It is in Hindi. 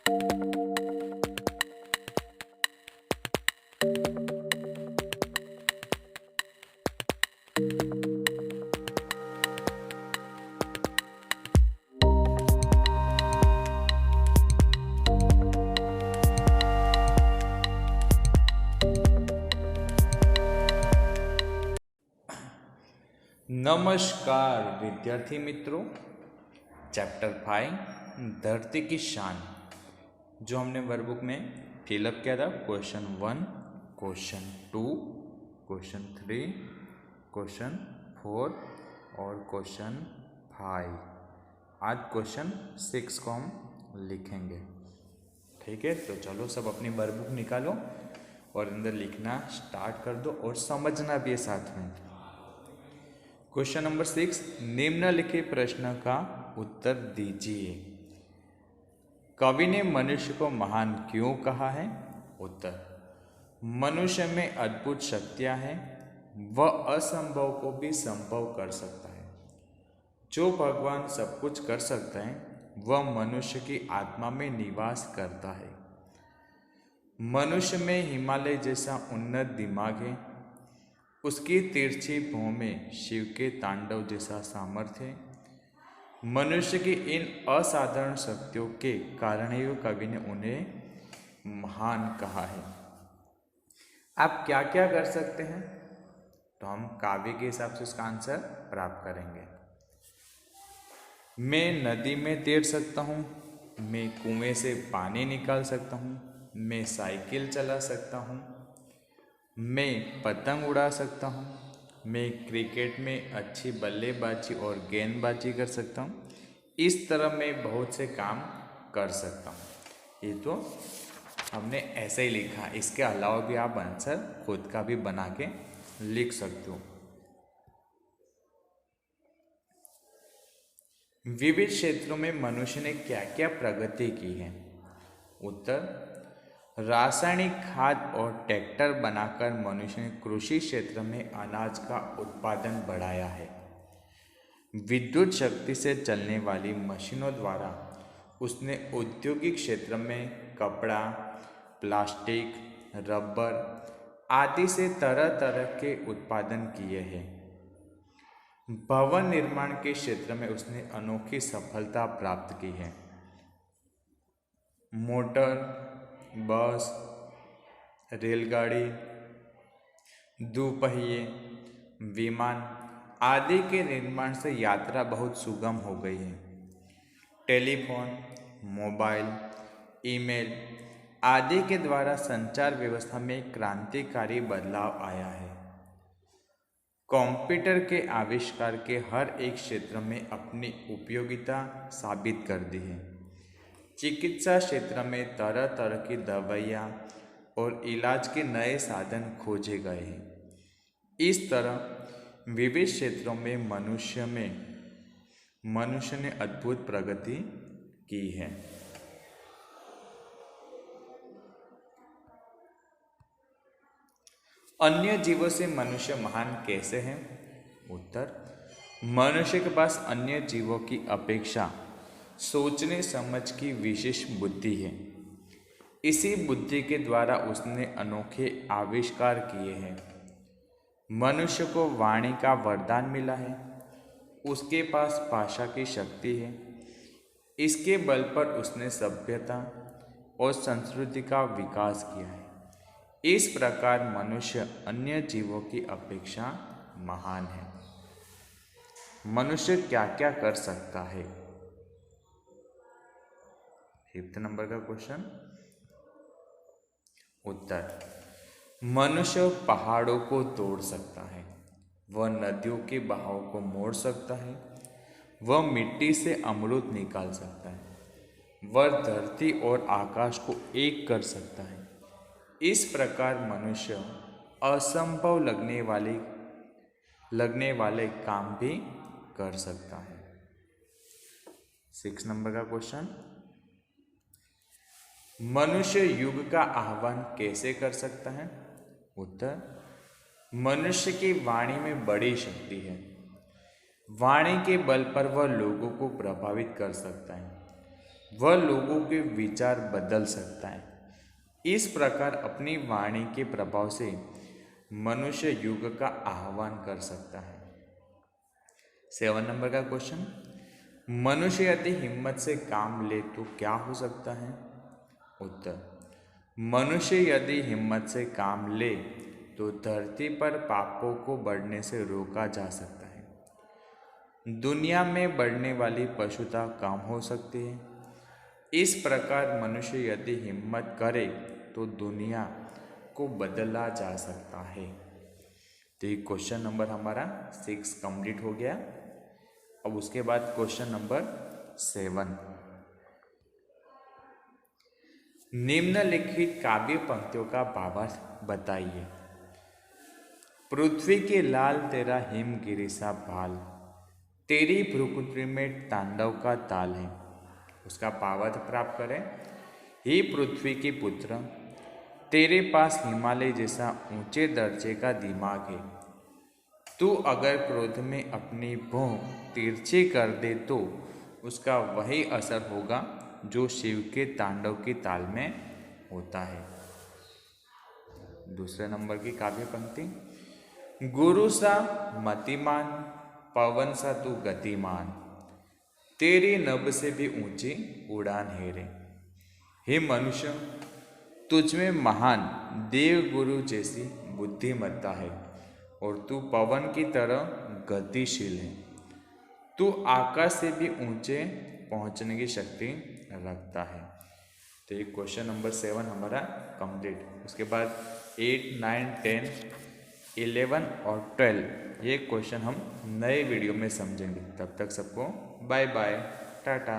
नमस्कार विद्यार्थी मित्रों, चैप्टर 5 धरती की शान जो हमने वर्कबुक में फिलअप किया था। क्वेश्चन 1, क्वेश्चन 2, क्वेश्चन 3, क्वेश्चन 4 और क्वेश्चन 5। आज क्वेश्चन 6 को हम लिखेंगे। ठीक है, तो चलो सब अपनी वर्कबुक निकालो और अंदर लिखना स्टार्ट कर दो और समझना भी है साथ में। क्वेश्चन नंबर 6, निम्नलिखित प्रश्न का उत्तर दीजिए। कवि ने मनुष्य को महान क्यों कहा है? उत्तर, मनुष्य में अद्भुत शक्तियां हैं, वह असंभव को भी संभव कर सकता है। जो भगवान सब कुछ कर सकता है वह मनुष्य की आत्मा में निवास करता है। मनुष्य में हिमालय जैसा उन्नत दिमाग है, उसकी तिरछी भौं में शिव के तांडव जैसा सामर्थ्य है। मनुष्य की इन असाधारण शक्तियों के कारण ही कवि ने उन्हें महान कहा है। आप क्या क्या कर सकते हैं? तो हम काव्य के हिसाब से उसका आंसर प्राप्त करेंगे। मैं नदी में तैर सकता हूँ, मैं कुएं से पानी निकाल सकता हूँ, मैं साइकिल चला सकता हूँ, मैं पतंग उड़ा सकता हूँ, मैं क्रिकेट में अच्छी बल्लेबाजी और गेंदबाजी कर सकता हूँ। इस तरह मैं बहुत से काम कर सकता हूँ। ये तो हमने ऐसे ही लिखा, इसके अलावा भी आप आंसर खुद का भी बना के लिख सकते हो। विविध क्षेत्रों में मनुष्य ने क्या क्या प्रगति की है? उत्तर, रासायनिक खाद और ट्रैक्टर बनाकर मनुष्य ने कृषि क्षेत्र में अनाज का उत्पादन बढ़ाया है। विद्युत शक्ति से चलने वाली मशीनों द्वारा उसने औद्योगिक क्षेत्र में कपड़ा, प्लास्टिक, रबर आदि से तरह तरह के उत्पादन किए हैं। भवन निर्माण के क्षेत्र में उसने अनोखी सफलता प्राप्त की है। मोटर, बस, रेलगाड़ी, दोपहिए, विमान आदि के निर्माण से यात्रा बहुत सुगम हो गई है। टेलीफोन, मोबाइल, ईमेल आदि के द्वारा संचार व्यवस्था में क्रांतिकारी बदलाव आया है। कंप्यूटर के आविष्कार के हर एक क्षेत्र में अपनी उपयोगिता साबित कर दी है। चिकित्सा क्षेत्र में तरह तरह की दवाइयाँ और इलाज के नए साधन खोजे गए हैं। इस तरह विविध क्षेत्रों में मनुष्य ने अद्भुत प्रगति की है। अन्य जीवों से मनुष्य महान कैसे है? उत्तर, मनुष्य के पास अन्य जीवों की अपेक्षा सोचने समझ की विशेष बुद्धि है। इसी बुद्धि के द्वारा उसने अनोखे आविष्कार किए हैं। मनुष्य को वाणी का वरदान मिला है, उसके पास भाषा की शक्ति है। इसके बल पर उसने सभ्यता और संस्कृति का विकास किया है। इस प्रकार मनुष्य अन्य जीवों की अपेक्षा महान है। मनुष्य क्या क्या कर सकता है? 5th नंबर का क्वेश्चन। उत्तर, मनुष्य पहाड़ों को तोड़ सकता है, वह नदियों के बहाव को मोड़ सकता है, वह मिट्टी से अमृत निकाल सकता है, वह धरती और आकाश को एक कर सकता है। इस प्रकार मनुष्य असंभव लगने वाले काम भी कर सकता है। 6 नंबर का क्वेश्चन, मनुष्य युग का आह्वान कैसे कर सकता है? उत्तर, मनुष्य की वाणी में बड़ी शक्ति है। वाणी के बल पर वह लोगों को प्रभावित कर सकता है। वह लोगों के विचार बदल सकता है। इस प्रकार अपनी वाणी के प्रभाव से मनुष्य युग का आह्वान कर सकता है। 7 नंबर का क्वेश्चन, मनुष्य यदि हिम्मत से काम ले तो क्या हो सकता है? उत्तर, मनुष्य यदि हिम्मत से काम ले तो धरती पर पापों को बढ़ने से रोका जा सकता है। दुनिया में बढ़ने वाली पशुता कम हो सकती है। इस प्रकार मनुष्य यदि हिम्मत करे तो दुनिया को बदला जा सकता है। तो ये क्वेश्चन नंबर हमारा 6 कंप्लीट हो गया। अब उसके बाद क्वेश्चन नंबर 7, निम्नलिखित काव्य पंक्तियों का भावार्थ बताइए। पृथ्वी के लाल तेरा हिमगिरी सा भाल, तेरी भ्रुकुटी में तांडव का ताल है। उसका भावार्थ प्राप्त करें। हे पृथ्वी के पुत्र, तेरे पास हिमालय जैसा ऊंचे दर्जे का दिमाग है। तू अगर क्रोध में अपनी भौं तिरछी कर दे तो उसका वही असर होगा जो शिव के तांडव की ताल में होता है। दूसरे नंबर की काव्य पंक्ति, गुरु सा मतिमान, पवन सा तू गतिमान, तेरी नभ से भी ऊंची उड़ान है रे। हे मनुष्य, तुझ में महान देव गुरु जैसी बुद्धिमत्ता है और तू पवन की तरह गतिशील है। तू आकाश से भी ऊंचे पहुंचने की शक्ति रखता है। तो ये क्वेश्चन नंबर 7 हमारा कंप्लीट। उसके बाद 8, 9, 10, 11 और 12 ये क्वेश्चन हम नए वीडियो में समझेंगे। तब तक सबको बाय बाय, टाटा।